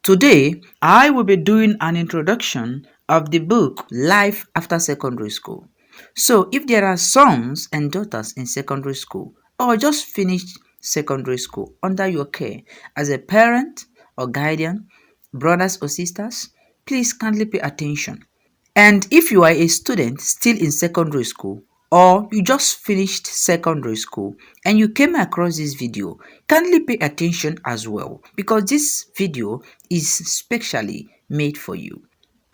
Today, I will be doing an introduction of the book Life After Secondary School. So, if there are sons and daughters in secondary school or just finished secondary school under your care as a parent or guardian, brothers or sisters, please kindly pay attention. And if you are a student still in secondary school or you just finished secondary school and you came across this video, kindly pay attention as well because this video is specially made for you.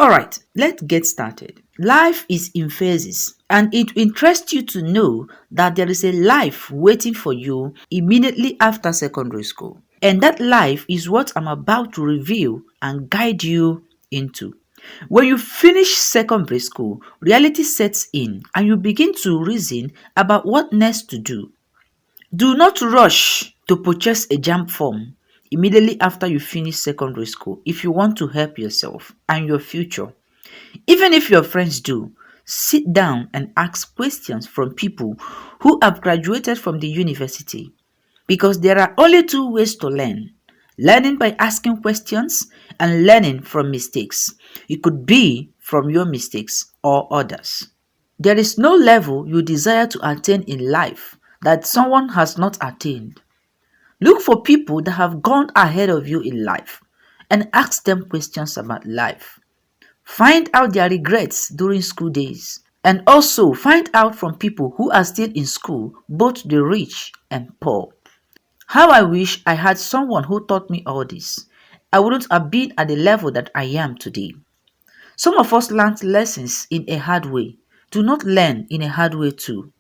Alright, let's get started. Life is in phases, and it interests you to know that there is a life waiting for you immediately after secondary school. And that life is what I'm about to reveal and guide you into. When you finish secondary school, reality sets in and you begin to reason about what next to do. Do not rush to purchase a JAMB form immediately after you finish secondary school if you want to help yourself and your future. Even if your friends do, sit down and ask questions from people who have graduated from the university. Because there are only two ways to learn: learning by asking questions and learning from mistakes. It could be from your mistakes or others. There is no level you desire to attain in life that someone has not attained. Look for people that have gone ahead of you in life and ask them questions about life. Find out their regrets during school days and also find out from people who are still in school, both the rich and poor. How I wish I had someone who taught me all this. I wouldn't have been at the level that I am today. Some of us learned lessons in a hard way. Do not learn in a hard way too.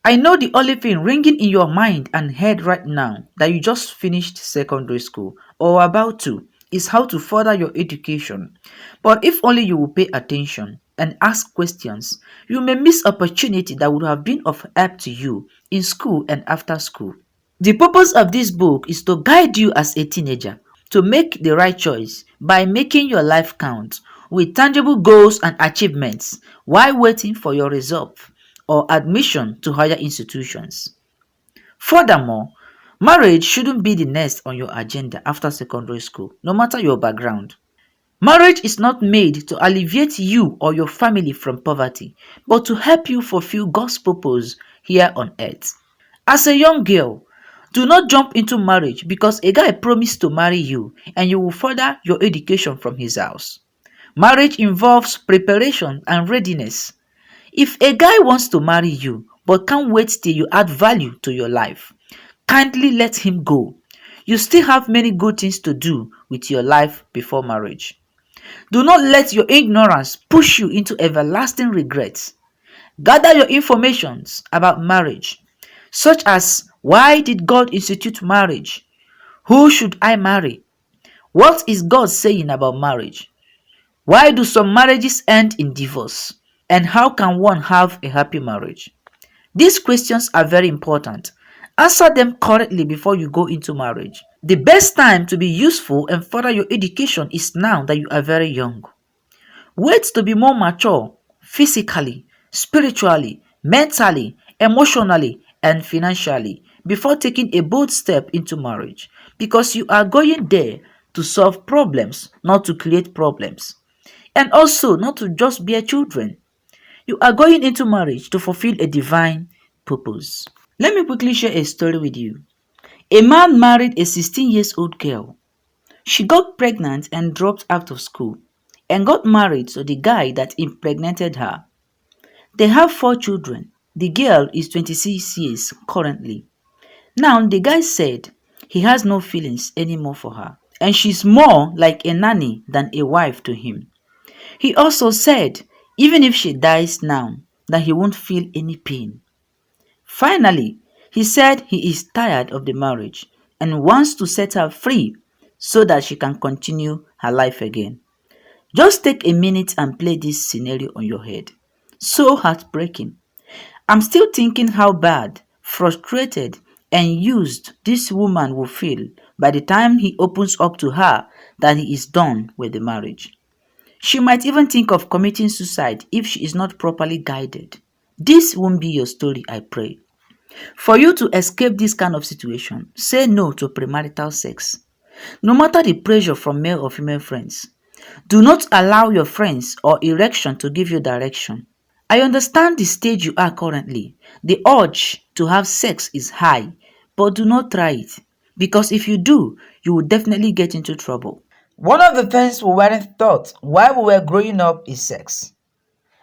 I know the only thing ringing in your mind and head right now that you just finished secondary school or about to is how to further your education. But if only you will pay attention and ask questions, you may miss opportunity that would have been of help to you in school and after school. The purpose of this book is to guide you as a teenager to make the right choice by making your life count with tangible goals and achievements while waiting for your result or admission to higher institutions. Furthermore, marriage shouldn't be the next on your agenda after secondary school, no matter your background. Marriage is not made to alleviate you or your family from poverty, but to help you fulfill God's purpose here on earth. As a young girl, do not jump into marriage because a guy promised to marry you and you will further your education from his house. Marriage involves preparation and readiness. If a guy wants to marry you but can't wait till you add value to your life, kindly let him go. You still have many good things to do with your life before marriage. Do not let your ignorance push you into everlasting regrets. Gather your informations about marriage, such as why did God institute marriage? Who should I marry? What is God saying about marriage? Why do some marriages end in divorce? And how can one have a happy marriage? These questions are very important. Answer them correctly before you go into marriage. The best time to be useful and further your education is now that you are very young. Wait to be more mature physically, spiritually, mentally, emotionally, and financially before taking a bold step into marriage because you are going there to solve problems, not to create problems, and also not to just bear children. You are going into marriage to fulfill a divine purpose. Let me quickly share a story with you. A man married a 16 years old girl. She got pregnant and dropped out of school and got married to the guy that impregnated her. They have 4 children. The girl is 26 years currently. Now, the guy said he has no feelings anymore for her and she's more like a nanny than a wife to him. He also said even if she dies now, that he won't feel any pain. Finally, he said he is tired of the marriage and wants to set her free so that she can continue her life again. Just take a minute and play this scenario on your head. So heartbreaking. I'm still thinking how bad, frustrated, and used this woman will feel by the time he opens up to her that he is done with the marriage. She might even think of committing suicide if she is not properly guided. This won't be your story, I pray. For you to escape this kind of situation, say no to premarital sex. No matter the pressure from male or female friends, do not allow your friends or erection to give you direction. I understand the stage you are currently. The urge to have sex is high, but do not try it. Because if you do, you will definitely get into trouble. One of the things we weren't taught while we were growing up is sex.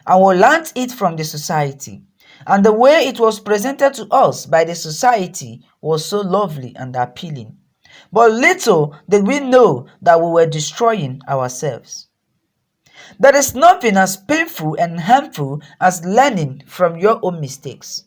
And we learnt it from the society. And the way it was presented to us by the society was so lovely and appealing. But little did we know that we were destroying ourselves. There is nothing as painful and harmful as learning from your own mistakes.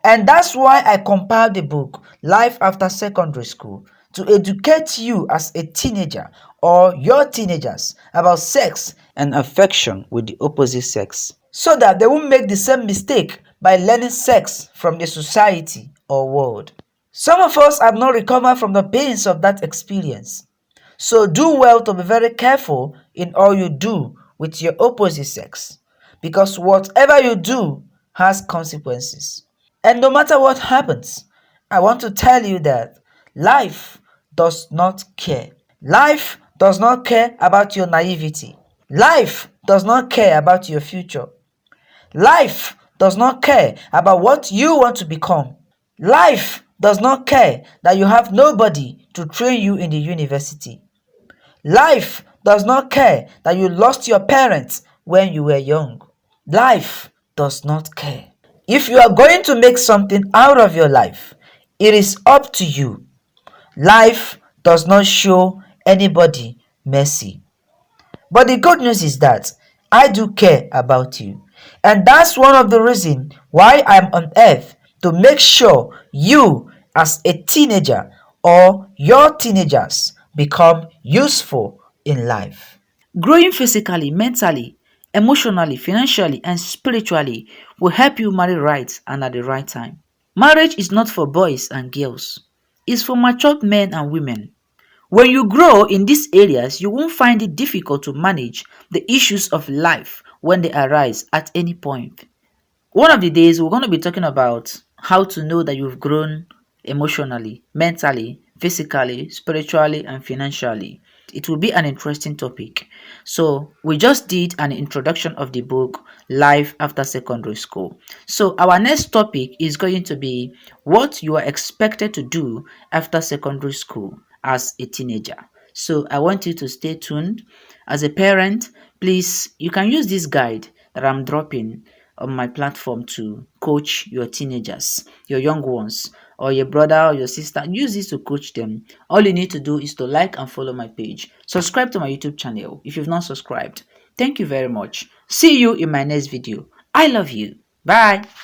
And that's why I compiled the book Life After Secondary School to educate you as a teenager or your teenagers about sex and affection with the opposite sex, so that they won't make the same mistake by learning sex from the society or world. Some of us have not recovered from the pains of that experience. So do well to be very careful in all you do with your opposite sex, because whatever you do has consequences. And no matter what happens, I want to tell you that life does not care. Life does not care about your naivety. Life does not care about your future. Life does not care about what you want to become. Life does not care that you have nobody to train you in the university. Life does not care that you lost your parents when you were young. Life does not care. If you are going to make something out of your life, it is up to you. Life does not show anybody mercy. But the good news is that I do care about you. And that's one of the reasons why I'm on earth, to make sure you, as a teenager or your teenagers, become useful in life. Growing physically, mentally, emotionally, financially, and spiritually will help you marry right and at the right time. Marriage is not for boys and girls, it's for matured men and women. When you grow in these areas, you won't find it difficult to manage the issues of life when they arise at any point. One of the days, we're going to be talking about how to know that you've grown emotionally, mentally, physically, spiritually, and financially. It will be an interesting topic. So, we just did an introduction of the book Life After Secondary School. So, our next topic is going to be what you are expected to do after secondary school as a teenager. So, I want you to stay tuned. As a parent, please, you can use this guide that I'm dropping on my platform to coach your teenagers, your young ones, or your brother or your sister. Use this to coach them. All you need to do is to like and follow my page. Subscribe to my YouTube channel if you've not subscribed. Thank you very much. See you in my next video. I love you. Bye.